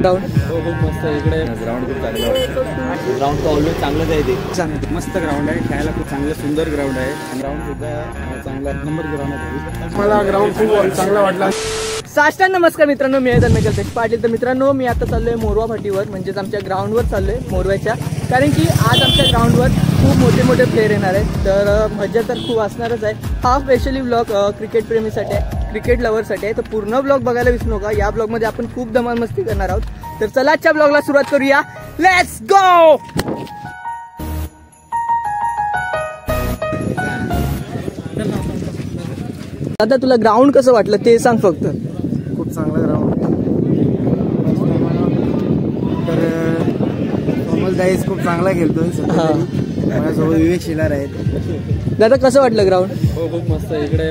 Ground खूप मस्त इकडे ग्राउंड खूप चांगलं आहे. ग्राउंड तर ऑलवेज चांगलंच आहे ते. मस्त ग्राउंड आहे, खेळायला खूप चांगलं सुंदर ग्राउंड आहे आणि ग्राउंड सुद्धा चांगला नंबर ग्राउंड आहे. मला ग्राउंड खूप चांगला वाटला. साष्टांग नमस्कार मित्रांनो, मी आहे धर्मेश कल्पेश पाटील. तर मित्रांनो, मी आता चाललोय मोरवा फाटीवर, म्हणजेच आमच्या ग्राउंडवर चाललोय मोरव्याच्या. कारण की आज आमच्या ग्राउंडवर खूप मोठे मोठे प्लेयर येणार आहेत. तर मजा तर खूप असणारच आहे. हा स्पेशली ब्लॉग क्रिकेट प्रेमीसाठी आहे, क्रिकेट लव्हरसाठी आहे. तर पूर्ण ब्लॉग बघायला विसरू नका. या ब्लॉगमध्ये आपण खूप धमाल मस्ती करणार आहोत. तर चला आजच्या ब्लॉगला सुरुवात करूया. Let's go. आता तुला ग्राउंड कसं वाटलं ते सांग फक्त. खूप चांगलं ग्राउंड तर कमल दाईस खूप चांगला खेळतोय. माझ्यासोबत विवेक शिलार आहेत. दादा कसं वाटलं ग्राउंड? हो खूप मस्त इकडे.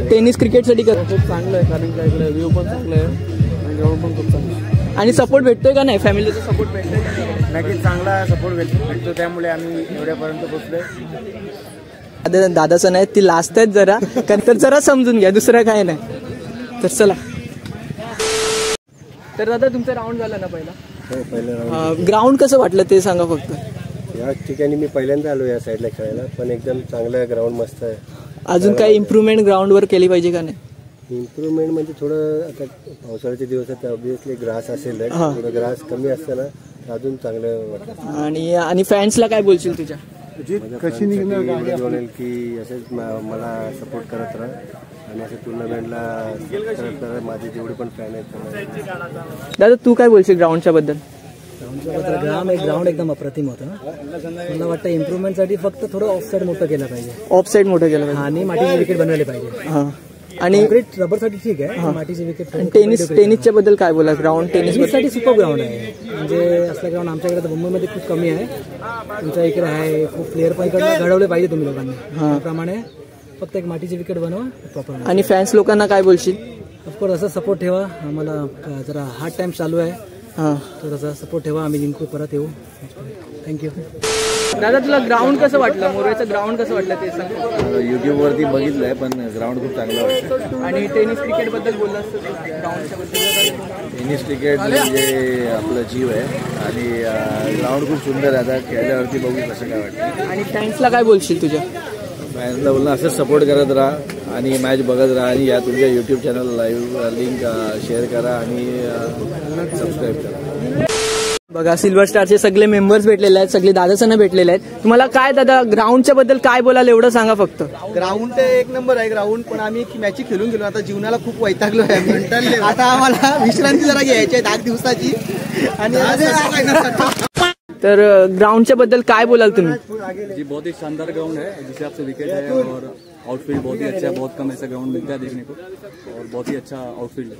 टेनिस क्रिकेटसाठी खूप चांगलं आहे, कारण की इकडे व्ह्यू पण चांगलं आहे आणि ग्राउंड पण खूप चांगलं आहे. आणि सपोर्ट भेटतोय का नाही? फॅमिलीचा सपोर्ट भेटतोय का नाही? नक्कीच चांगला सपोर्ट भेटतो, त्यामुळे आम्ही एवढ्यापर्यंत पोहोचलोय. दादाचं नाही, ती लास्ट आहेत जरा, तर जरा समजून घ्या, दुसरं काय नाही. तर चला. तर दादा तुमचा राऊंड झाला ना पहिला? हो, पहिलं ग्राउंड कसं वाटलं ते सांगा फक्त. या ठिकाणी मी पहिल्यांदा आलो या साईडला खेळायला, पण एकदम चांगलं ग्राउंड मस्त आहे. अजून काही इम्प्रूव्हमेंट ग्राउंडवर केली पाहिजे का नाही? इम्प्रूव्हमेंट म्हणजे थोडं आता पावसाळ्याचे दिवस आहेत, ऑब्विसली ग्रास असेल, थोडं ग्रास कमी असतं ना, अजून चांगलं वाटतं. आणि फॅन्सला काय बोलशील तुझ्या? कशी निघणार बोलेल की असेच मला सपोर्ट करत राहा आणि असं टुर्नामेंटला करत राहा. माझे जेवढे पण फॅन आहेत. दादा तू काय बोलशील ग्राउंडच्या बद्दल? ग्राउंड एकदम अप्रतिम होतं. मला वाटतं इम्प्रूव्हमेंटसाठी फक्त थोडं ऑफ साईड मोठं केलं पाहिजे. ऑफ साईड मोठं केलं पाहिजे आणि मातीचे विकेट बनवले पाहिजे. आणि रबरसाठी ठीक आहे, मातीचे विकेट. टेनिसच्या बद्दल काय बोला? ग्राउंड टेनिससाठी सुपर ग्राउंड आहे. म्हणजे असलं ग्राउंड आमच्याकडे तर मुंबईमध्ये खूप कमी आहे. तुमच्या इकडे आहे, खूप प्लेअर पण इकडे घडवले पाहिजे तुम्ही लोकांनी. त्याप्रमाणे फक्त एक मातीचे विकेट बनवा प्रॉपर. आणि फॅन्स लोकांना काय बोलशील? ऑफकोर्स असं सपोर्ट ठेवा. आम्हाला जरा हार्ड टाइम चालू आहे, तर असा सपोर्ट ठेवा. आम्ही जिंकू, परत येऊ. थँक्यू. दादा तुला ग्राउंड कसं वाटलं? मोरव्याचं ग्राउंड कसं वाटलं ते सांग. युट्यूब वरती बघितलंय, पण ग्राउंड खूप चांगलं वाटतं. आणि टेनिस क्रिकेट बद्दल बोलला ग्राउंडच्या बद्दल? टेनिस क्रिकेट म्हणजे आपलं जीव आहे आणि ग्राउंड खूप सुंदर आहे. आता खेळल्यावरती बघू कसं काय वाटतं. आणि फॅन्सला काय बोलशील तुझ्या? फॅन्सला बोलणं असंच सपोर्ट करत राहा आणि मॅच बघत राहा आणि या तुमच्या YouTube channel live link share करा आणि सबस्क्राईब करा. बघा, सिल्वर स्टारचे सगळे मेंबर्स भेटलेले आहेत, सगळे दादासांना भेटलेले आहेत. तुम्हाला काय दादा ग्राउंडच्या बद्दल काय बोलाल एवढं सांगा फक्त. ग्राउंड तर एक नंबर आहे ग्राउंड, पण आम्ही मॅच खेळून गेलो. आता जीवनाला खूप वैतागलो आहे. आता आम्हाला विश्रांती जरा घ्यायची आहे 8 दिवसाची. आणि तर ग्राउंडच्या बद्दल काय बोलाल तुम्ही? जी बहुत ही शानदार ग्राउंड है, जिस हिसाब से विकेट है और आउटफील्ड बहुत ही अच्छा है. बहुत कम ऐसा ग्राउंड मिलता है देखने को और बहुत ही अच्छा आउटफील्ड है.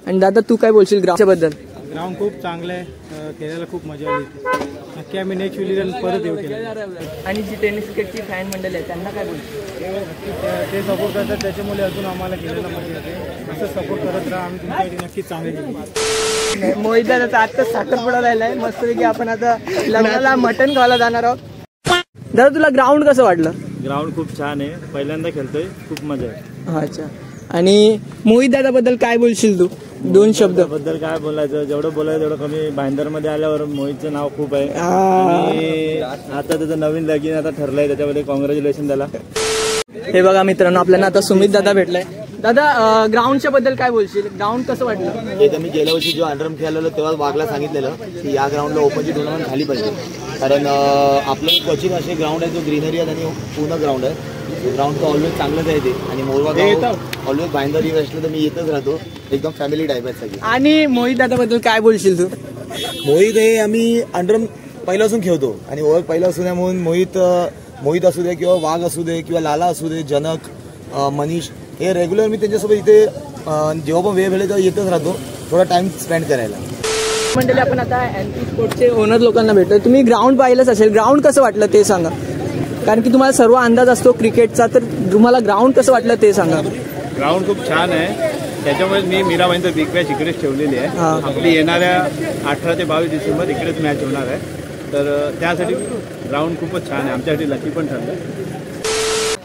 आणि दादा तू काय बोलशील ग्राउंडच्या बद्दल? ग्राउंड खूप चांगलं आहे, खेळायला खूप मजा आली. नक्की आम्ही नेक्स्ट वेळी परत येऊ. आणि जी टेनिस क्रिकेटची फॅन मंडळी आहे त्यांना काय बोलशील? ते सपोर्ट करतात, त्याच्यामुळे अजून आम्हाला खेळायला मजा येते. असं सपोर्ट करत राहा, आम्ही तुमच्याकडे नक्कीच चांगले जिंकू. मोहित दादा आता साखरपुडा राहिलाय मस्तपैकी. आपण आता लग्नाला मटण खायला जाणार आहोत. दादा तुला ग्राउंड कसं वाटलं? ग्राउंड खूप छान आहे, पहिल्यांदा खेळतोय, खूप मजा आहे. अच्छा. आणि मोहित दादा बद्दल काय बोलशील तू? 2 शब्द बद्दल काय बोलायचं? जेवढं बोलायचं तेवढं कमी. भाईंदरमध्ये आल्यावर मोहितचं नाव खूप आहे आणि आता त्याचं नवीन लगीन आता ठरलंय, त्याच्यामध्ये कॉंग्रॅच्युलेशन त्याला. हे बघा मित्रांनो, आपल्याला आता सुमित दादा भेटलाय. दादा ग्राउंडच्या बद्दल काय बोलशील? ग्राउंड कसं वाटलं? एकदा मी गेल्या वर्षी जो अंडरम खेळालेलो तेव्हा वाघला सांगितलेलं की या ग्राउंडला ओपनची टुर्नामेंट झाली पाहिजे. कारण आपलं क्वचित असे ग्राउंड आहे जो ग्रीनरी आहे आणि पूर्ण ग्राउंड आहे. ग्राउंड तर ऑलवेज चांगलंच आहे ते. आणि मोरवा गाव ऑलवेज भाईंदर इव्हेंट असलं तर मी येतच राहतो. एकदम फॅमिली टाईप आहे सगळी. आणि मोहित दादा बद्दल काय बोलशील तू? मोहित हे आम्ही अंडरम पहिल्यापासून खेळतो आणि ओळख पहिल्यापासून आहे म्हणून मोहित असू दे किंवा वाघ असू दे किंवा लाला असू दे, जनक, मनीष, हे रेग्युलर मी त्यांच्यासोबत इथे जेव्हा पण वेळ भेटेल तेव्हा येतच राहतो थोडा टाइम स्पेंड करायला. मंडळी आपण आता एनपी स्पोर्ट्सचे ओनर लोकांना भेटतोय. तुम्ही ग्राउंड पाहिलंच असेल, ग्राउंड कसं वाटलं ते सांगा. कारण की तुम्हाला सर्व अंदाज असतो क्रिकेटचा, तर तुम्हाला ग्राउंड कसं वाटलं ते सांगा. ग्राउंड खूप छान आहे, त्याच्यामुळे मी मीराबाईंचं बिग मॅच इकडेच ठेवलेली आहे. आपली येणाऱ्या 18 ते 22 डिसेंबर इकडेच मॅच होणार आहे. तर त्यासाठी ग्राउंड खूपच छान आहे, आमच्यासाठी लकी पण ठरलं.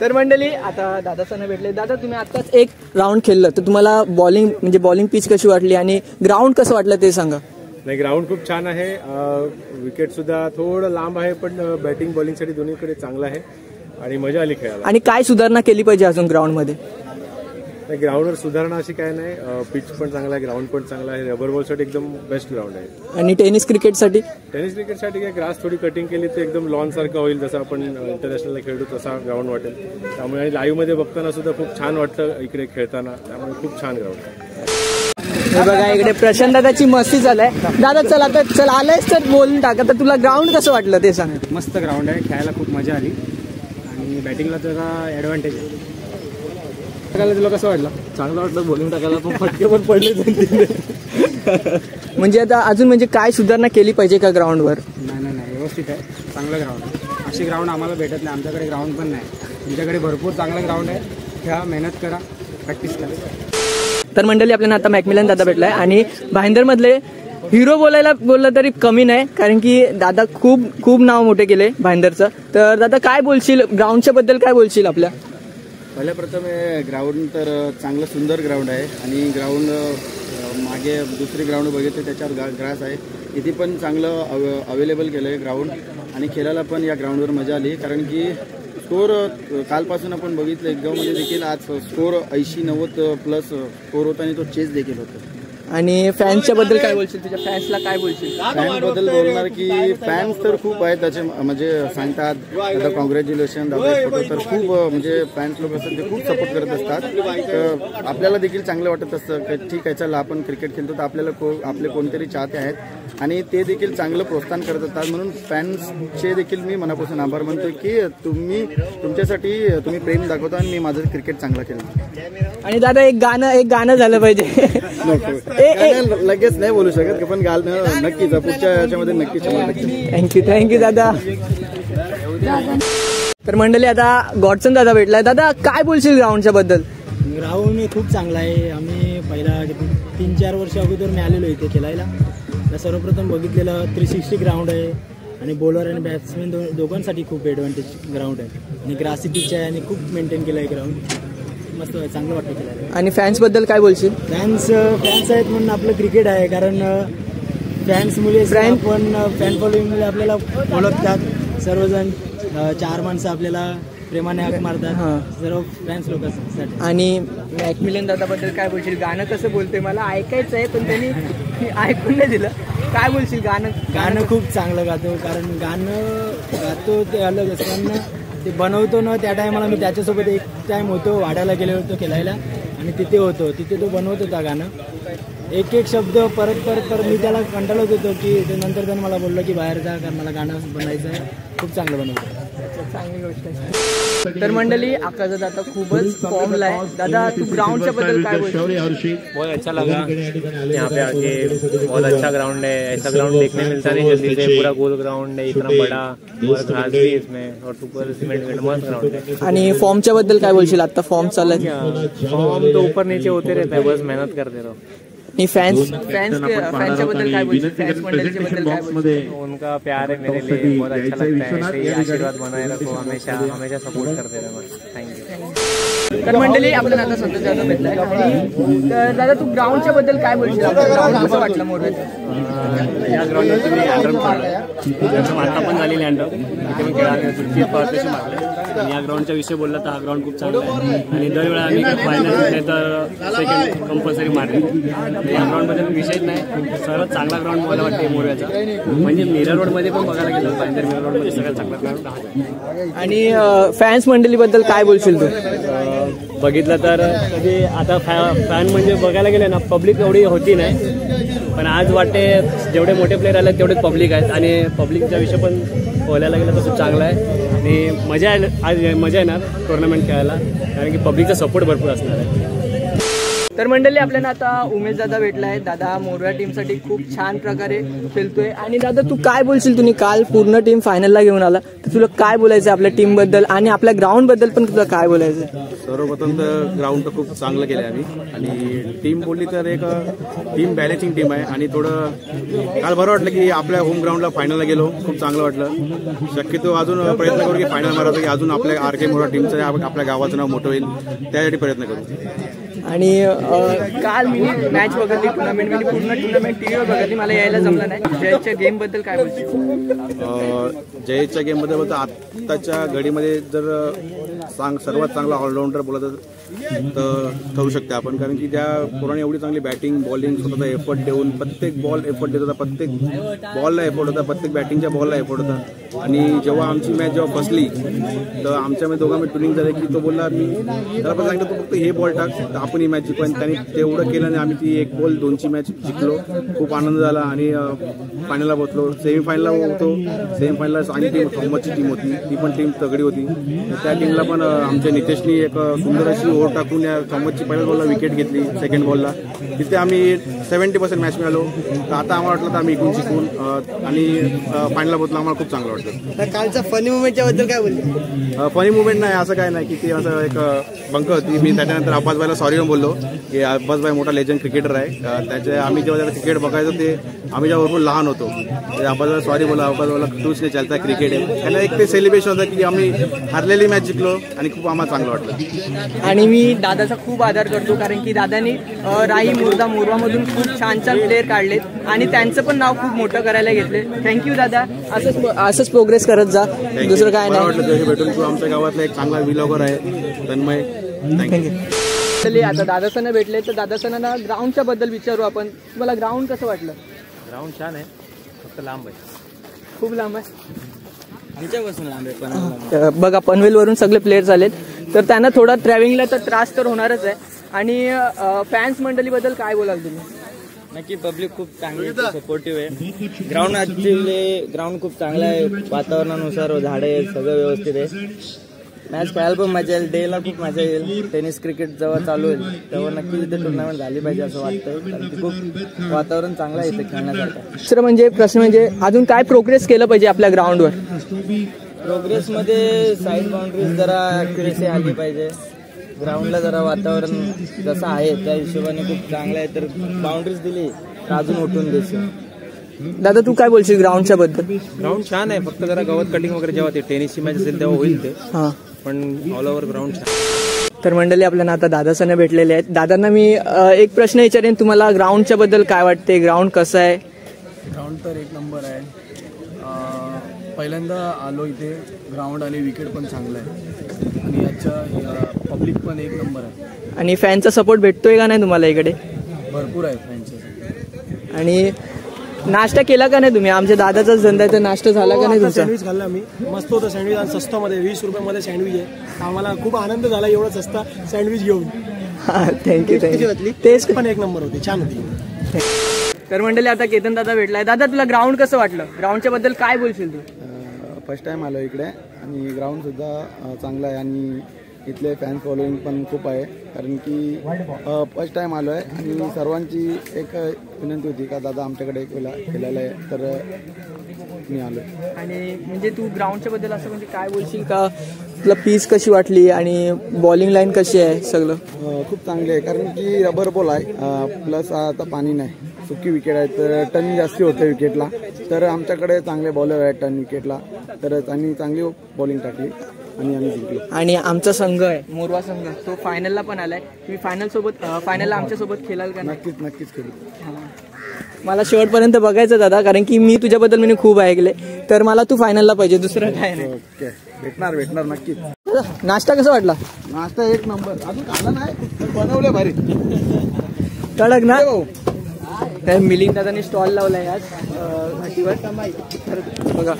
तर मंडळी आता दादासांना भेटले. दादा तुम्ही आताच एक राऊंड खेळलं तर तुम्हाला बॉलिंग पिच कशी वाटली आणि ग्राउंड कसं वाटलं ते सांगा. नाही, ग्राउंड खूप छान आहे. विकेट सुद्धा थोडं लांब आहे पण बॅटिंग बॉलिंगसाठी दोन्हीकडे चांगलं आहे आणि मजा आली खेळायला. आणि काय सुधारणा केली पाहिजे अजून ग्राउंडमध्ये? ग्राउंडवर सुधारणा अशी काय नाही, पिच पण चांगला आहे, ग्राउंड पण चांगला आहे. रबर बॉलसाठी एकदम बेस्ट ग्राउंड आहे. आणि टेनिस क्रिकेटसाठी काय ग्रास थोडी कटिंग केली तर एकदम लॉन सारखं होईल, जसं आपण इंटरनॅशनलला खेळतो तसा ग्राउंड वाटेल. त्यामुळे आणि लाईव्ह मध्ये बघताना सुद्धा खूप छान वाटतं इकडे खेळताना, त्यामुळे खूप छान ग्राउंड आहे. बघा इकडे प्रशांत दादाची मस्ती चालय. दादा चल आलायच तर बोलून टाका. तर तुला ग्राउंड कसं वाटलं ते सांग. मस्त ग्राउंड आहे, खेळायला खूप मजा आली आणि बॅटिंगला त्याचा ॲडव्हान्टेज आहे. तुला कसं वाटलं? चांगलं वाटलं बॉलिंग टाकायला, पण फटके पण पडले. म्हणजे आता अजून म्हणजे काय सुधारणा केली पाहिजे का ग्राउंडवर? नाही व्यवस्थित आहे, चांगलं ग्राउंड आहे. अशी ग्राउंड आम्हाला भेटत नाही, आमच्याकडे ग्राउंड पण नाही. तुमच्याकडे भरपूर चांगलं ग्राउंड आहे, खेळा, मेहनत करा, प्रॅक्टिस करा. तर मंडळी आपल्याला आता मॅकमिलन दादा भेटलाय आणि भाईंदरमधले हिरो बोललं तरी कमी नाही, कारण की दादा खूप नाव मोठे केले भाईंदरचं. तर दादा काय बोलशील ग्राउंडच्या बद्दल, काय बोलशील आपल्या? पहिल्या प्रथम ग्राउंड तर चांगलं सुंदर ग्राउंड आहे आणि ग्राउंड मागे दुसरी ग्राउंड बघितले त्याच्यावर ग्रास आहे. इथे पण चांगलं अवेलेबल केलं आहे ग्राउंड आणि खेळायला पण या ग्राउंडवर मजा आली, कारण की स्कोर कालपासून आपण बघितलं एक गावमध्ये देखील आज स्कोर 80-90 प्लस स्कोर होता आणि तो चेस देखील होता. आणि फॅन्सच्या बद्दल काय बोलशील? तुझ्या फॅन्सला काय बोलशील? फॅन बद्दल बोलणार की फॅन्स तर खूप आहेत, त्याचे म्हणजे सांगतात आता कॉंग्रॅच्युलेशन दादा, तर खूप म्हणजे फॅन्स लोक असतात ते खूप सपोर्ट करत असतात. तर आपल्याला देखील चांगलं वाटत असतं की ठीक आहे चला आपण क्रिकेट खेळतो तर आपल्याला आपले कोणतरी चाहते आहेत आणि ते देखील चांगलं प्रोत्साहन करत असतात. म्हणून फॅन्सचे देखील मी मनापासून आभार मानतो की तुमच्यासाठी तुम्ही प्रेम दाखवता आणि मी माझं क्रिकेट चांगलं केलं. आणि दादा एक गाणं झालं पाहिजे. लगेच नाही बोलू शकत पण गाणं नक्कीच पुढच्या याच्यामध्ये नक्कीच. थँक्यू दादा. तर मंडळी आता गॉडसन दादा भेटलाय. दादा काय बोलशील ग्राउंडच्या बद्दल? ग्राउंड खूप चांगला आहे. आम्ही पहिला 3-4 वर्ष अगोदर मी आलेलो इथे खेळायला. सर्वप्रथम बघितलेलं 360 ग्राउंड आहे आणि बॉलर आणि बॅट्समॅन दोघांसाठी खूप ॲडव्हान्टेज ग्राउंड आहे आणि ग्रासी पिच आहे आणि खूप मेंटेन केलं आहे ग्राउंड. मस्त चांगलं वाटतं खेळायला. आणि फॅन्स बद्दल काय बोलशील? फॅन्स आहेत म्हणून आपलं क्रिकेट आहे, कारण फॅन्समुळे पण फॅन फॉलोईंगमुळे आपल्याला ओळखतात सर्वजण. 4 माणसं आपल्याला प्रेमाने हाक मारतात सर्व फॅन्स लोकांसाठी. आणि मॅकमिलन दादाबद्दल काय बोलशील? गाणं कसं बोलते मला ऐकायचं आहे पण त्यांनी ऐकून नाही दिलं. काय बोलशील? गाणं खूप चांगलं गातो, कारण गाणं गातो ते अलग असतं. ते बनवतो ना त्या टायमाला मी त्याच्यासोबत एक टाइम होतो, वाड्याला गेलो होतो खेळायला आणि तिथे तो बनवत होता गाणं. एक शब्द परत मी त्याला कंटाळत होतो की नंतर त्यानं मला बोललं की बाहेर जा, कारण मला गाणं बनायचं आहे. खूप चांगलं बनवतं. चांगली गोष्ट आहे. तर मंडळी आकाश दादा खूपच फॉर्मला आहे. दादा तू ग्राउंडच्या बद्दल काय बोलशील? बहुत अच्छा लगा यहाँ पे आके, बहुत अच्छा ग्राउंड है. ऐसा ग्राउंड देखने मिलता नहीं जल्दी से. पूरा गोल ग्राउंड है, इतना बड़ा और घास भी है इसमें और सुपर सीमेंट मस्त ग्राउंड है. आणि फॉर्मच्या बद्दल काय बोलशील? आता फॉर्म चालत फॉर्म तो ऊपर नीचे होते रहता है, बस मेहनत करते रहो. फॅन्सच्या बद्दल काय बोलशील? फॅन्स मंडळीच्या बद्दल काय बोलशील? उनका प्यार है मेरे लिए, बहुत अच्छा लगता है. ऐसे ही आशीर्वाद बनाए रखो, हमेशा सपोर्ट करते रहो. थँक्यू. तर मंडळी आपल्याला आता संतोष दादा भेटलाय. तर दादा तू ग्राउंडच्या बद्दल काय बोलशील? ग्राउंड कसं वाटलं मोरवेचं? या ग्राउंडवर तुम्ही अंडर खेळलं, आता पण झालेली अंडर इथे मी खेळायला पार्टिशन मारले. आणि या ग्राउंडच्या विषय बोलला तर हा ग्राउंड खूप चांगला आहे आणि दरवेळा आम्ही फायनल जिंकले तर सेकंड कंपल्सरी मारले. या ग्राउंडबद्दल विषयच नाही, सर्वात चांगला ग्राउंड मला वाटते मोरव्याचा. म्हणजे मिरर रोडमध्ये पण बघायला गेलं पाहिजे, मिरर रोडमध्ये सगळ्यात चांगला ग्राउंड हा. आणि फॅन्स मंडळीबद्दल काय बोलशील तू? बघितलं तर कधी आता फॅन म्हणजे बघायला गेले ना पब्लिक एवढी होती नाही, पण आज वाटते जेवढे मोठे प्लेयर आले तेवढेच पब्लिक आहेत आणि पब्लिकचा विषय पण बोलायला गेलं तर खूप चांगला आहे आणि आज मजा येणार टुर्नामेंट खेळायला, कारण की पब्लिकचा सपोर्ट भरपूर असणार आहे. तर मंडळी आपल्याला आता उमेश दादा भेटला आहे. दादा मोरवा टीमसाठी खूप छान प्रकारे खेळतोय. आणि दादा तू काय बोलशील, तुम्ही काल पूर्ण टीम फायनलला घेऊन आला, तर तुला काय बोलायचं आपल्या टीम बद्दल आणि आपल्या ग्राउंड बद्दल पण तुला काय बोलायचं? सर्वप्रथम तर ग्राउंड तर खूप चांगलं केलं आहे आम्ही. आणि टीम बोलली तर एक टीम बॅलेन्सिंग टीम आहे. आणि थोडं काल बरं वाटलं की आपल्या होम ग्राउंडला फायनलला गेलो, खूप चांगलं वाटलं. शक्यतो अजून प्रयत्न करू की फायनल मारायचं, की अजून आपल्या RK मोरवा टीमचं आपल्या गावाचं नाव मोठं होईल, त्यासाठी प्रयत्न करू. आणि काल मी मॅच बघितली, टुर्नामेंट मी पूर्ण टुर्नामेंट टीव्हीवर बघितली, मला यायला जमलं नाही. जयच्या गेम बद्दल काय बोलतो? जयच्या गेम बद्दल बोलतो, आत्ताच्या घडीमध्ये जर सर्वात चांगला ऑलराऊंडर बोलत तर ठरू शकते आपण. कारण की त्या पोराने एवढी चांगली बॅटिंग बॉलिंग स्वतःचा एफर्ट देऊन प्रत्येक बॉल एफर्ट देत होता, प्रत्येक बॉलला एफर्ट होता, प्रत्येक बॅटिंगच्या बॉलला एफर्ट होता. आणि जेव्हा आमची मॅच जेव्हा फसली तर आमच्यामध्ये दोघांमध्ये ट्युनिंग झालं की तो बोलला, मी त्याला पण सांगितलं तू फक्त हे बॉल टाक तर आपण ही मॅच जिंकू. त्यांनी तेवढं केलं आणि आम्ही ती 1 बॉल 2ची मॅच जिंकलो. खूप आनंद झाला. आणि फायनलला पोहोचलो. सेमीफायनलला होतो. सेमीफायनलला आणि टीम थॉमसची टीम होती, ती पण टीम तगडी होती. त्या टीमला पण आमच्या नितेशनी एक सुंदर अशी ओव्हर टाकून या थॉमसची पहिल्या बॉलला विकेट घेतली. सेकंड बॉलला तिथे आम्ही 70% मॅच मिळालो. तर आता आम्हाला वाटलं तर आम्ही इकडून शिकून आणि फायनलला पोहोचलो. आम्हाला खूप चांगलं वाटतं. कालचा फनी मुवमेंटच्या बद्दल काय बोलतो? फनी मुवमेंट नाही, असं काय नाही की ती असं एक बंक होती. मी त्याच्यानंतर अब्बासभाईला सॉरी पण बोललो की अब्बासभाई मोठा लेजंड क्रिकेटर आहे. त्याचे आम्ही जेव्हा त्याला क्रिकेट बघायचो ते आम्ही जेव्हा भरपूर लहान होतो, अब्बासभाईला सॉरी बोला. अब्बासभाईला तूच नाही चालता क्रिकेट आहे. त्यांना एक ते सेलिब्रेशन होतं की आम्ही हरलेली मॅच जिंकलो आणि खूप आम्हाला चांगलं वाटलं. आणि मी दादाचा खूप आदर करतो, कारण की दादानी राही मुर्दा मोरवामधून खूप छान छान प्लेअर काढलेत आणि त्यांचं पण नाव खूप मोठं करायला घेतले. थँक्यू दादा, असंच प्रोग्रेस करत जा, दुसरं काय नाही. वाटलं भेटून. तू आमच्या गावातला एक चांगला व्लॉगर आहे तन्मय. थँक्यू. आता दादासांना भेटले तर दादासांना ग्राउंडच्या बद्दल विचारू आपण. तुम्हाला ग्राउंड कसं वाटलं? ग्राउंड छान आहे, फक्त लांब आहे, खूप लांब आहे. आमच्यापासून लांब आहे. बघा पनवेल वरून सगळे प्लेयर झालेत, तर त्यांना थोडा ट्रॅव्हलिंगला तर त्रास तर होणारच आहे. आणि फॅन्स मंडळीबद्दल काय बोलाल तुम्ही? नक्की पब्लिक खूप चांगली सपोर्टिव्ह आहे. ग्राउंड ऍक्च्युअली ग्राउंड खूप चांगलं आहे, वातावरणानुसार झाडे आहेत, सगळं व्यवस्थित आहे. मॅच खेळायला पण मजा येईल, डेला खूप मजा येईल. टेनिस क्रिकेट जेव्हा चालू होईल तेव्हा नक्की तिथे टुर्नामेंट झाली पाहिजे असं वाटतंय, कारण की खूप वातावरण चांगलं आहे इथे खेळण्यासारखं. दुसरं म्हणजे प्रश्न म्हणजे अजून काय प्रोग्रेस केलं पाहिजे आपल्या ग्राउंडवर? प्रोग्रेसमध्ये साईड बाउंड्रीज जरा ॲक्युरेसी आली पाहिजे. ग्राउंडला जरा वातावरण जसं आहे त्या हिशोबाने खूप चांगलं आहे, तर बाउंड्रीज दिली तर अजून उठून देशील. दादा तू काय बोलशील ग्राउंडच्या बद्दल? ग्राउंड छान आहे, फक्त जरा गवत कटिंग वगैरे जेव्हा ते टेनिसची मॅच असेल तेव्हा होईल ते, पण ऑल ओव्हर ग्राउंड छान. तर मंडळी आपल्याला आता दादासांना भेटलेले आहेत. दादांना मी एक प्रश्न विचारेन, तुम्हाला ग्राउंडच्या बद्दल काय वाटते? ग्राउंड कसं आहे? ग्राउंड तर एक नंबर आहे. पहिल्यांदा आलो इथे, ग्राउंड आणि विकेट पण चांगलं आहे आणि याच्या पब्लिक पण एक नंबर आहे. आणि फॅनचा सपोर्ट भेटतोय का नाही तुम्हाला इकडे? भरपूर आहे फॅनचा. आणि नाश्ता केला का नाही तुम्ही? आमच्या दादाचाच धंदा आहे, तर नाश्ता झाला का नाही तुमचा? सँडविच खाल्ला मी, मस्त होतं सँडविच. आणि स्वस्तामध्ये 20 रुपयामध्ये सँडविच आहे. आम्हाला खूप आनंद झाला एवढा सस्ता सँडविच घेऊन. थँक्यू. टेस्ट पण एक नंबर होती, छान होती. तर मंडळी आता केतन दादा भेटलाय. दादा तुला ग्राउंड कसं वाटलं? ग्राउंडच्या बद्दल काय बोलशील तू? फर्स्ट टाइम आलो इकडे आणि ग्राउंड सुद्धा चांगला आहे आणि इथले फॅन फॉलोईंग पण खूप आहे, कारण की फर्स्ट टाइम आलो आहे. आणि सर्वांची एक विनंती होती का दादा आमच्याकडे एक वेळा खेळायला आहे, तर मी आलो. आणि म्हणजे तू ग्राउंडच्या बद्दल असं म्हणजे काय बोलशील का? तुला पीच कशी वाटली आणि बॉलिंग लाईन कशी आहे? सगळं खूप चांगले आहे, कारण की रबर बॉल आहे, प्लस आता पाणी नाही, सुकी विकेट आहे, तर टर्न जास्ती होते विकेटला. तर आमच्याकडे चांगले बॉलर आहेत टर्न विकेटला, तर त्यांनी चांगली बॉलिंग टाकली आणि आम्ही जिंकलो. आणि आमचा संघ आहे मोरवा संघ, तो फायनलला पण आलाय. मी फायनलला आमच्यासोबत खेळाल का? नक्कीच खेळू. मला शेवटपर्यंत बघायचं दादा, कारण की मी तुझ्याबद्दल मी खूप ऐकले, तर मला तू फायनलला पाहिजे, दुसरं काय नाही. ओके, भेटणार नक्कीच. नाश्ता कसा वाटला? नाश्ता एक नंबर. अजून आला नाही, बनवलं भारी कडक ना. मिलिंद दादाने स्टॉल लावलाय आज घाटीवर, बघा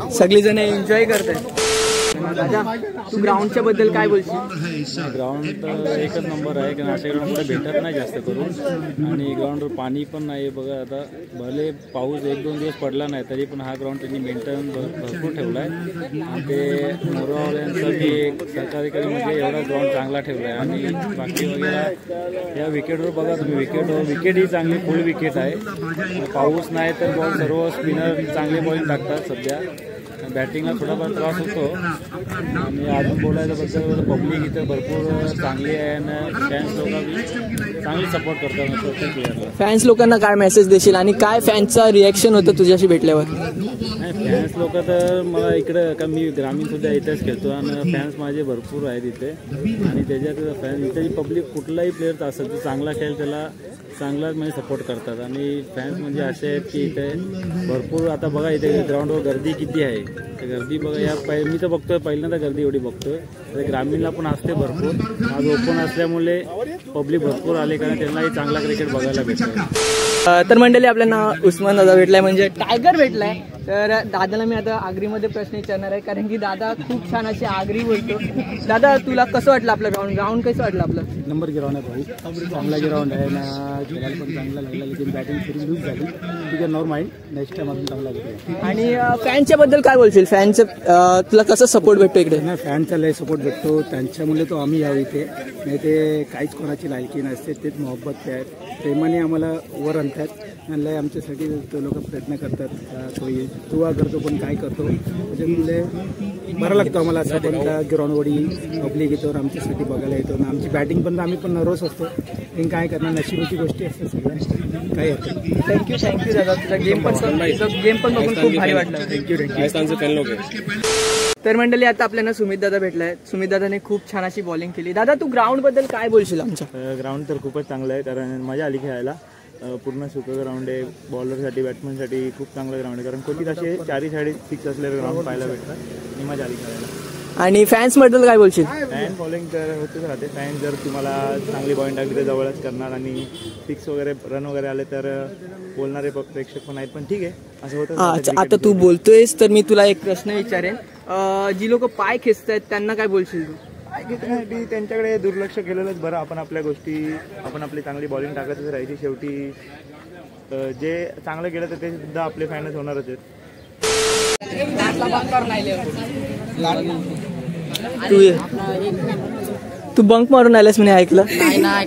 सगळी जण एन्जॉय करतायत. दादा तू ग्राउंडच्या बद्दल काय बोलशील? ग्राउंड तर एकच नंबर आहे, कारण अशा ग्राउंड कुठे भेटत नाही जास्त करून. आणि ग्राउंडवर पाणी पण नाही बघा. आता भले पाऊस 1-2 दिवस पडला नाही तरी पण हा ग्राउंड त्यांनी मेंटेन भरपूर ठेवला आहे. आणि ते मोरवाल्यांसाठी एक सरकारी म्हणजे एवढा ग्राउंड चांगला ठेवला आहे. आणि बाकी वगैरे या विकेटवर बघा तुम्ही, विकेट ही चांगली फुल विकेट आहे. पाऊस नाही तर बॉल सर्व स्पिनर चांगले बॉलिंग टाकतात. सध्या बॅटिंगला थोडाफार त्रास होतो. आणि अजून बोलायचं बद्दल पब्लिक इथं भरपूर चांगली आहे आणि फॅन्स लोक चांगली सपोर्ट करतात प्रत्येक प्लेयरला. फॅन्स लोकांना काय मेसेज देशील आणि काय फॅन्सचा रिॲक्शन होतं तुझ्याशी भेटल्यावर? नाही, फॅन्स लोक तर मला इकडं का मी ग्रामीण सुद्धा इथेच खेळतो आणि फॅन्स माझे भरपूर आहेत इथे. आणि त्याच्यात फॅन्स इथे पब्लिक कुठलाही प्लेअर असेल तर चांगला खेळ त्याला चांगलाच म्हणजे सपोर्ट करतात. आणि फॅन्स म्हणजे असे आहेत की इथे भरपूर आता बघा इथे ग्राउंडवर गर्दी किती आहे. तर गर्दी बघा मी तर बघतोय पहिल्यांदा गर्दी एवढी बघतोय. तर ग्रामीणला पण असते भरपूर. आज ओपन असल्यामुळे पब्लिक भरपूर आले कारण त्यांनाही चांगला क्रिकेट बघायला भेटतो. तर मंडळी आपल्याला उस्मान दादा भेटलाय म्हणजे टायगर भेटलाय. तर दादाला मी आता आगरीमध्ये प्रश्न विचारणार आहे कारण की दादा खूप छान अशी आगरी बोलतो. दादा तुला कसं वाटलं आपलं ग्राउंड कसं वाटलं आपलं? नंबर ग्राउंड आहे भाऊ, चांगला ग्राउंड आहे ना. खेळायला पण चांगला लागला, लेकिन बॅटिंग थोडी लूज झाली. ठीक आहे, नॉर्मल माइंड, नेक्स्ट टाइम अजून चांगला भेटेल. आणि फॅनच्या बद्दल काय बोलशील? फॅनचं तुला कसं सपोर्ट भेटतो इकडे? ना फॅनचा लय सपोर्ट भेटतो, त्यांच्यामुळे तो आम्ही यावं इथे. नाही ते काहीच कोणाची लायकी नसते, तेच मोहब्बत आहेत, प्रेमाने आम्हाला वर आणतात. लय आमच्यासाठी तो लोक प्रयत्न करतात. कोणी दुआ करतो, पण काय करतो, त्याच्यामुळे बरं लागतं आम्हाला असं त्यांच्या ग्राउंडवरी पब्लिक येतो आमच्यासाठी बघायला येतो. आणि आमची बॅटिंग पण आम्ही पण नर्वस असतो, पण काय करणार, नशिबाची गोष्टी असतात सगळ्या. काय हरकत. थँक्यू दादा, तुझा गेम पण बघून खूप भारी वाटलं. थँक्यू. तर मंडळी आता आपल्याला सुमित दादा भेटलाय. सुमित दादाने खूप छान अशी बॉलिंग केली. दादा तू ग्राउंड बद्दल काय बोलशील आमच्या? ग्राउंड तर खूपच चांगलं आहे, कारण मजा आली खेळायला. पूर्ण सुकं ग्राउंड आहे. बॉलरसाठी बॅट्समनसाठी खूप चांगलं ग्राउंड आहे, कारण कोणती असे 4 साइड फिक्स असलेले ग्राउंड पाहायला भेटतात आणि मजा आली खेळायला. आणि फॅन्स बद्दल काय बोलशील? फॅन फॉलोइंग तर होतच राहते. फॅन जर तुम्हाला चांगली बॉलिंग टाकली तर जवळच करणार आणि फिक्स वगैरे रन वगैरे आले तर बोलणारे प्रेक्षक पण आहेत. पण ठीक आहे, असं होतं. आता तू बोलतोयस तर मी तुला एक प्रश्न विचारेन. जी लोक पाय खेचतायत त्यांना काय बोलशील तू? त्यांच्याकडे दुर्लक्ष केलेलंच बरं. आपण आपल्या गोष्टी, आपण आपली चांगली बॉलिंग टाकायचं राहायची. शेवटी जे चांगलं केलं तर ते सुद्धा आपले फॅनच होणारच आहेत. तू बंक मारून आलास म्हणे, ऐकलं?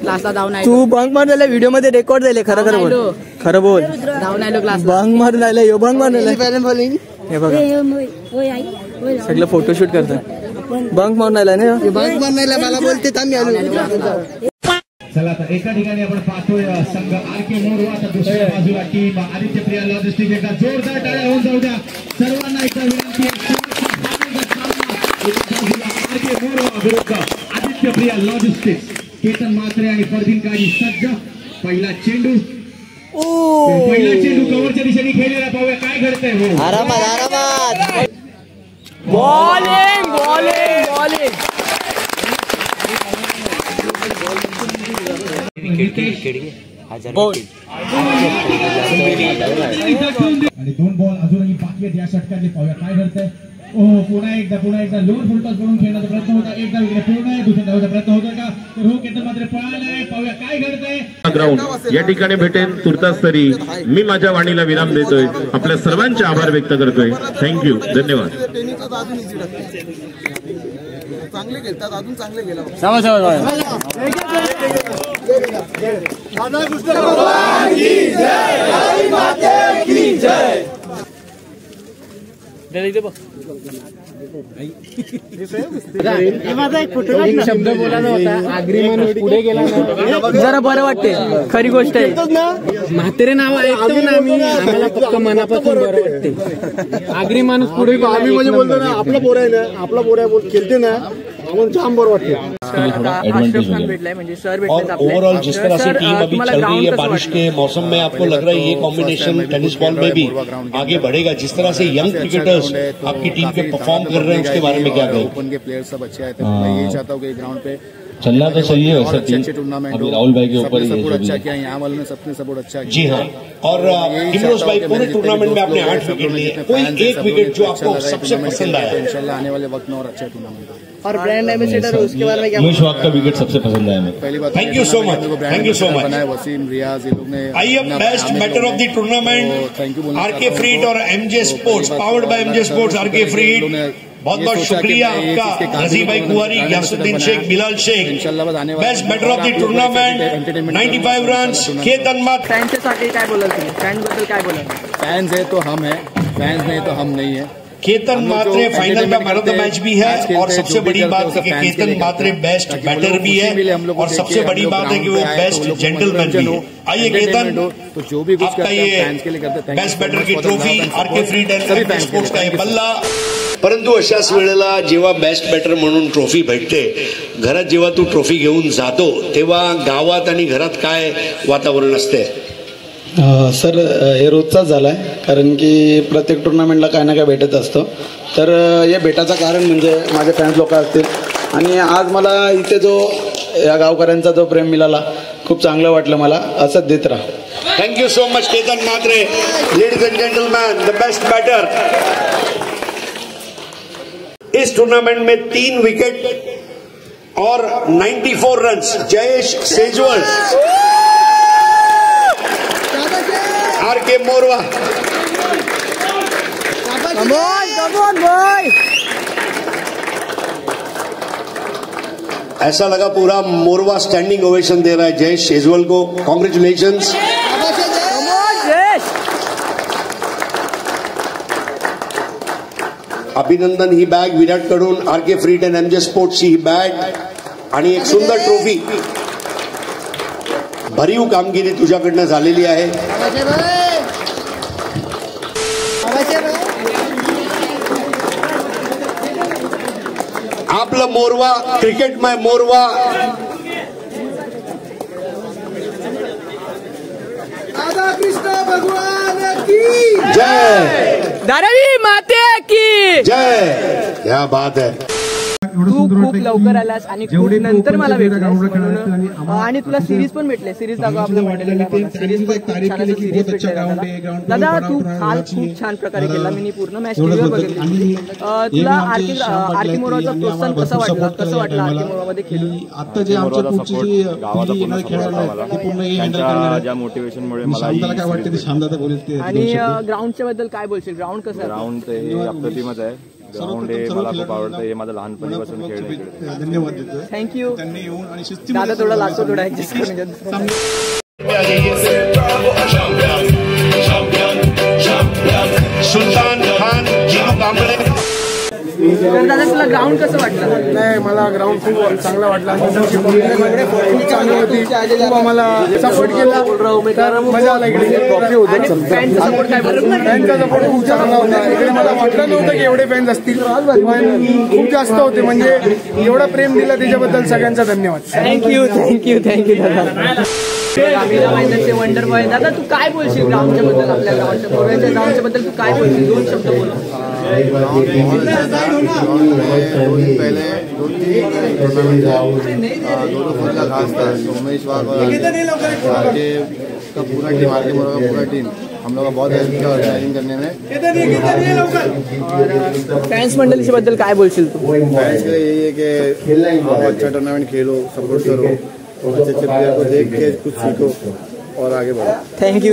क्लासला जाऊन तू बंक मारून आला, व्हिडिओ मध्ये रेकॉर्ड झाले. खरं बोल. जाऊन आलो क्लास. बंक मारून आला, यो बंक मारून आला. हे बघा सगळं फोटोशूट करतात. बंक मारून आला ना, बंक मारून मला बोलते चला आता एका ठिकाणी आपण पाहतोय संघ आर.के. मोरवा, तर दुसऱ्या बाजूला टीम आदित्य प्रिया लॉजिस्टिक. एकदा जोरदार टाळ्या होऊन जाऊ द्या सर्वांना. एकदा विनंती आर.के. मोरवा विरुद्ध आदित्य प्रिया लॉजिस्टिक. केतन म्हात्रे आणि परदीन काजी सज्ज. पहिला चेंडू कव्हरच्या दिशेने खेळलेला, पाहूया काय घडतंय. आरामात बॉलिंग. आणि 2 बॉल अजूनही बाकी आहेत या षटकातले, पाहूया काय घडतंय. पुन्हा एकदा लोअर फुलटॉस करून खेळण्याचा प्रयत्न होता. एकदा इकडे पूर्ण आहे, दुसऱ्या धावाचा प्रयत्न होतोय का, तर हो केतन मात्र पळालाय. पाहूया काय घडतंय. ग्राउंड या ठिकाणी भेटेल. तुर्तास तरी मी माझ्या वाणीला विराम देतोय. आपल्या सर्वांचे आभार व्यक्त करतोय. थँक्यू, धन्यवाद. चांगले खेळतात, अजून चांगले गेला. शब्द बोलायला होता. आगरी माणूस पुढे गेला ना जरा बरं वाटते. खरी गोष्ट आहे. म्हातेरे नाव ऐकतो ना आम्ही, आम्हाला फक्त मनापासून बरं वाटते. आगरी माणूस पुढे गेला. आम्ही म्हणजे बोलतो ना, आपला पोर आहे ना, आपला पोर आहे खेळते ना, आम्हाला जाम बरं वाटते. ओवरऑल जिस तरह से टीम अभी चल रही है बारिश के मौसम में, आपको लग रहा है ये कॉम्बिनेशन टेनिस बॉल में भी आगे बढ़ेगा? जिस तरह से यंग क्रिकेटर्स आपकी टीम पे परफॉर्म कर रहे हैं, उसके बारे में क्या कहें? ओपन के प्लेयर्स सब अच्छे आए थे. मैं ये चाहता हूँ कि ग्राउंड पे चलना तो सही है वैसे अच्छे टूर्नामेंट अभी राहुल भाई के ऊपर ही सपोर्ट अच्छा किया, यहाँ वालों ने सबने सपोर्ट अच्छा किया। जी हाँ, और इमरोज भाई पूरे टूर्नामेंट में आपने 8 विकेट लिए, कोई एक विकेट जो आपको सबसे पसंद आया? इंशाल्लाह आने वाले वक्त में और अच्छा टूर्नामेंट और ब्रांड एम्बेसडर उसके बारे में क्या? मुझे आपका विकेट सबसे पसंद आया मेरे। पहली बात thank you so much, thank you so much. Wasim, Riyaz, ये लोग ने आइए best batter of the tournament RK Freed और MJ Sports, powered by MJ Sports, RK Freed, बहुत बहुत शुक्रिया आपका। रजी भाई Kunwari, Yasuddin Shaikh, Bilal Shaikh, best batter of the tournament 95 runs. Ketan मात फॅन्ससाठी काय बोलाल तुम्ही? फॅन बद्दल काय बोलाल? फॅन्स है तो हम है, फॅन्स नहीं तो हम नहीं है। केतन मात्रे फाइनल का मैन ऑफ द मैच भी है, और सबसे बड़ी बात है कि केतन मात्रे बेस्ट बैटर भी है, और सबसे बड़ी बात है कि वो बेस्ट जेंटलमैन भी है। आइए केतन, तो जो भी कुछ आपका ये बेस्ट बैटर की ट्रॉफी, आरके फ्रीड एंड स्पोर्ट्स का ये बल्ला। परंतु अशाच वेळेला जेव्हा बेस्ट बॅटर म्हणून ट्रॉफी भेटते, घरात जेव्हा तू ट्रॉफी घेऊन जातो, तेव्हा गावात आणि घरात काय वातावरण असते? सर हे रोजचाच झाला आहे, कारण की प्रत्येक टुर्नामेंटला काय ना काय भेटत असतं. तर या भेटाचं कारण म्हणजे माझे फॅन्स लोक असतील, आणि आज मला इथे जो या गावकऱ्यांचा जो प्रेम मिळाला, खूप चांगलं वाटलं मला. असंच देत राहा. Thank you so much Ketan Mhatre. Ladies and gentleman, the best batter इस टूर्नामेंट में 3 विकेट और 94 runs, Jayesh Sejwal, RK Morwa. Come on boy. ऐसा लगा पूरा मोरवा स्टैंडिंग ओवेशन दे रहा है जयेश सेजवल को. कॉन्ग्रेचुलेशंस. अभिनंदन. ही बॅग विराट कडून आरके फ्रीड अँड एमजे स्पोर्ट्सची ही बॅग आणि एक सुंदर ट्रॉफी. भरीव कामगिरी तुझ्याकडनं झालेली आहे. आपलं मोरवा क्रिकेटमय मोरवा राधा कृष्ण भगवान की जय, धारावी माते की जय. क्या बात है. तू खूप लवकर आलास आणि खूप नंतर मला भेटलास, आणि तुला सिरीज पण भेटले. सिरीज दाखव आपल्या सिरीज दादा. तू काल खूप छान प्रकारे केला. मी पूर्ण मॅच टीव्हीवर बघितली. तुला आरके मोरवाचा प्रोत्साहन कसं वाटलं आरके मोरवामध्ये खेळून? आता जे आमच्या पुढची गावाला खेळायला ज्या मोटिवेशनमुळे मला काय वाटतं ते शांतता बोलते. आणि ग्राउंडच्या बद्दल काय बोलशील? ग्राउंड कसं आहे? ग्राउंड हे अप्रतिमच आहे. ग्राउंड हे मला खूप आवडतं. हे माझं लहानपणीपासून खेळ. धन्यवाद देतो. थँक्यू. दादा थोडा लागतो, थोडा ऍडजस्ट करून. सुलतान खान, जिनू कांबळे. तर दादा तुला ग्राउंड कसं वाटलं? नाही, मला ग्राउंड खूप चांगला वाटला. खूप चांगली होती. खूप आम्हाला सपोर्ट केला, तर मजा आला. इकडे फॅनचा सपोर्ट काय बरोबर? फॅनचा सपोर्ट खूप चांगला होता. इकडे मला वाटलं नव्हतं की एवढे फॅन्स असतील, पण खूप जास्त होते. म्हणजे एवढं प्रेम दिलं त्याच्याबद्दल सगळ्यांचा धन्यवाद. थँक्यू दादा. मैदानाचे वंडर बॉय. दादा तू काय बोलशील ग्राउंडच्या बद्दल? आपल्या गावाच्या मोरव्याच्या ग्राउंडच्या बद्दल तू काय बोलशील? 2 शब्द बोल. पहले 2-3 टूर्नामेंट का खास था. उमेश वाघ आगे का पूरा टीम, आरके मोरवा का पूरा टीम हम लोग का बहुत हेल्प किया ऑर्गेनाइजिंग करने में. फॅन्स मंडळीच्या बद्दल काय बोलशील तू? फैंस के लिए यही है कि आप अच्छा टूर्नामेंट खेलो, सपोर्ट करो, अच्छे प्लेयर को देख के कुछ सीखो और आगे बढ़ो. थँक्यू.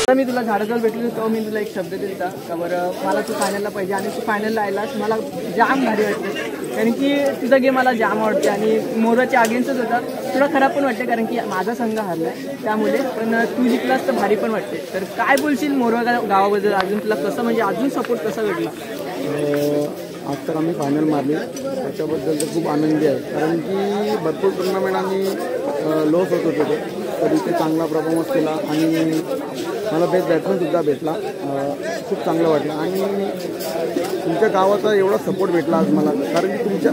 मी तुला झाडाजवळ भेटलो तेव्हा मी तुला एक शब्द दिला का बरं, मला तू फायनलला पाहिजे, आणि तू फायनलला आलास. मला जाम भारी वाटते, कारण की तुझा गेम मला जाम आवडते. आणि मोराच्या अगेन्स्टच होता. थोडा खराब पण वाटते, कारण की माझा संघ हारला त्यामुळे. पण तू जिंकलास तर भारी पण वाटते. तर काय बोलशील मोरवा गावाबद्दल? अजून तुला कसं, म्हणजे अजून सपोर्ट कसा भेटला? आज तर आम्ही फायनल मारली, त्याच्याबद्दल तर खूप आनंदी आहे. कारण की भरपूर टुर्नामेंट आम्ही लॉस होत होतो, तर इथे चांगला परफॉर्मन्स केला आणि मला बेस्ट बॅट्समनसुद्धा भेटला. खूप चांगलं वाटलं. आणि तुमच्या गावाचा एवढा सपोर्ट भेटला आज मला, कारण की तुमच्या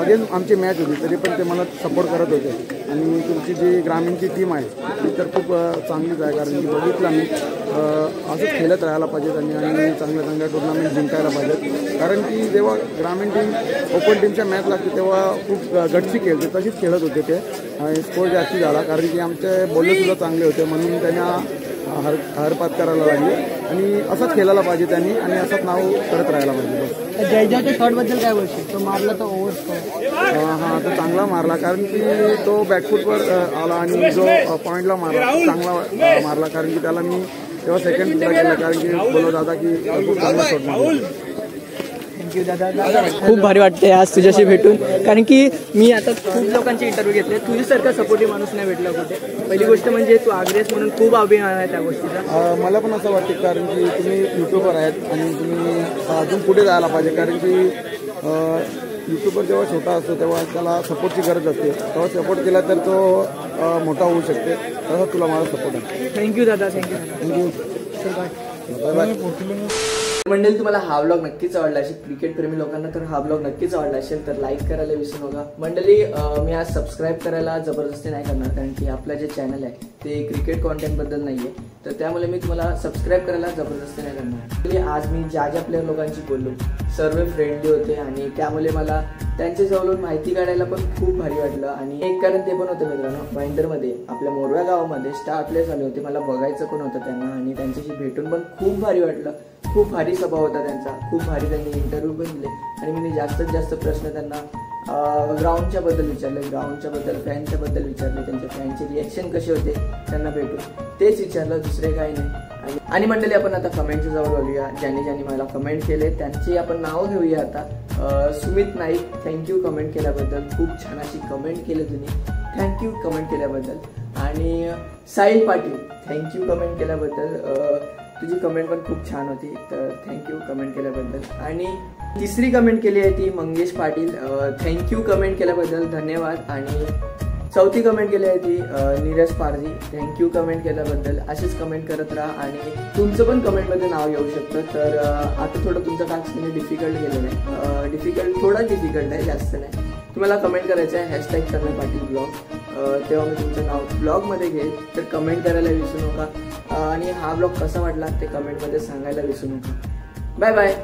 अगेन आमची मॅच होती तरी पण ते मला सपोर्ट करत होते. आणि तुमची जी ग्रामीणची टीम आहे ती तर खूप चांगलीच आहे, कारण की बघितलं मी असंच खेळत राहायला पाहिजेत आणि चांगल्या चांगल्या टुर्नामेंट जिंकायला पाहिजेत. कारण की जेव्हा ग्रामीण टीम ओपन टीमच्या मॅच लागते तेव्हा खूप गटची खेळते, तशीच खेळत होते ते. स्कोर जास्ती झाला कारण की आमचे बॉलरसुद्धा चांगले होते, म्हणून त्यांना हरपात करायला लागली आणि असंच खेळायला पाहिजे त्यांनी आणि असंच नाव करत राहायला पाहिजे. जयजाच्या शॉटबद्दल काय बोलशील? तो मारला तर ओव्हर स्कोर. हां, तो चांगला मारला कारण की तो बॅकफूटवर आला आणि जो पॉईंटला मारला चांगला मारला, कारण की त्याला मी तेव्हा सेकंड सुद्धा केला, कारण की बोलत दादा की खूप चांगला शॉट मारला. थँक्यू दादा, खूप भारी वाटते आज तुझ्याशी भेटून, कारण की मी आता खूप लोकांचे इंटरव्ह्यू घेतले, तुझ्यासारखा सपोर्टिव्ह माणूस नाही भेटला कुठे. पहिली गोष्ट म्हणजे तू आग्रेस म्हणून खूप अभिमान आहे त्या गोष्टीचा. मला पण असं वाटतं कारण की तुम्ही युट्यूबर आहेत आणि तुम्ही अजून पुढे जायला पाहिजे, कारण की युट्यूबर जेव्हा छोटा असतो तेव्हा त्याला सपोर्टची गरज असते, तेव्हा सपोर्ट केला तर तो मोठा होऊ शकते. तसं तुला माझा सपोर्ट आहे. थँक्यू दादा, थँक्यू. Bye bye. मंडळी, तुम्हाला हा व्लॉग नक्कीच आवडला असेल, क्रिकेट प्रेमी लोकांना तर हा व्लॉग नक्कीच आवडला असेल, तर लाईक करायला विसरू नका. मंडळी, मी आज सबस्क्राईब करायला जबरदस्ती नाही करणार, कारण की आपलं जे चॅनल आहे ते क्रिकेट कॉन्टेंटबद्दल नाही आहे, तर त्यामुळे मी तुम्हाला सबस्क्राईब करायला जबरदस्ती नाही करणार. आज मी ज्या प्लेअर लोकांशी बोललो सर्व फ्रेंडली होते आणि त्यामुळे मला त्यांच्या जवळून माहिती काढायला पण खूप भारी वाटलं. आणि एक कारण ते पण होतं मित्रांनो, भाईंदरमध्ये आपल्या मोरव्या गावामध्ये स्टार प्लेयर्स आले होते, मला बघायचं पण होतं त्यांना आणि त्यांच्याशी भेटून पण खूप भारी वाटलं. खूप भारी सभा होता त्यांचा, खूप भारी त्यांनी इंटरव्ह्यू पण दिले आणि मी जास्तीत जास्त प्रश्न त्यांना ग्राउंडच्या बद्दल विचारले, ग्राउंडच्या बद्दल, फॅनच्या बद्दल विचारले, त्यांच्या फॅनचे रिॲक्शन कसे होते त्यांना भेटून तेच विचारलं, दुसरे काही नाही. आणि मंडळी, आपण आता कमेंटच्या जवळ बोलूया. ज्यांनी मला कमेंट केले त्यांची आपण नाव घेऊया आता. सुमित नाईक, थँक्यू कमेंट केल्याबद्दल, खूप छान अशी कमेंट केली तुम्ही, थँक्यू कमेंट केल्याबद्दल. आणि साहिल पाटील, थँक्यू कमेंट केल्याबद्दल, तुझी कमेंट पण खूप छान होती, तर थँक्यू कमेंट केल्याबद्दल. आणि तिसरी कमेंट केली आहे ती मंगेश पाटील, थँक्यू कमेंट केल्याबद्दल, धन्यवाद. आणि चौथी कमेंट केली आहे ती नीरज पारजी, थँक्यू कमेंट केल्याबद्दल. अशीच कमेंट करत राहा आणि तुमचं पण कमेंटमध्ये नाव येऊ शकतं. तर आता थोडं तुमचं टास्क मी डिफिकल्ट केलं नाही, थोडा डिफिकल्ट आहे, जास्त नाही. तुम्हाला कमेंट करायचं आहे हॅशटॅग तन्मय पाटील ब्लॉग, तेव्हा मी तुमचं नाव ब्लॉगमध्ये घेईल, तर कमेंट करायला विसरू नका. आणि हा ब्लॉग कसा वाटला ते कमेंटमध्ये सांगायला विसरू नका. Bye bye.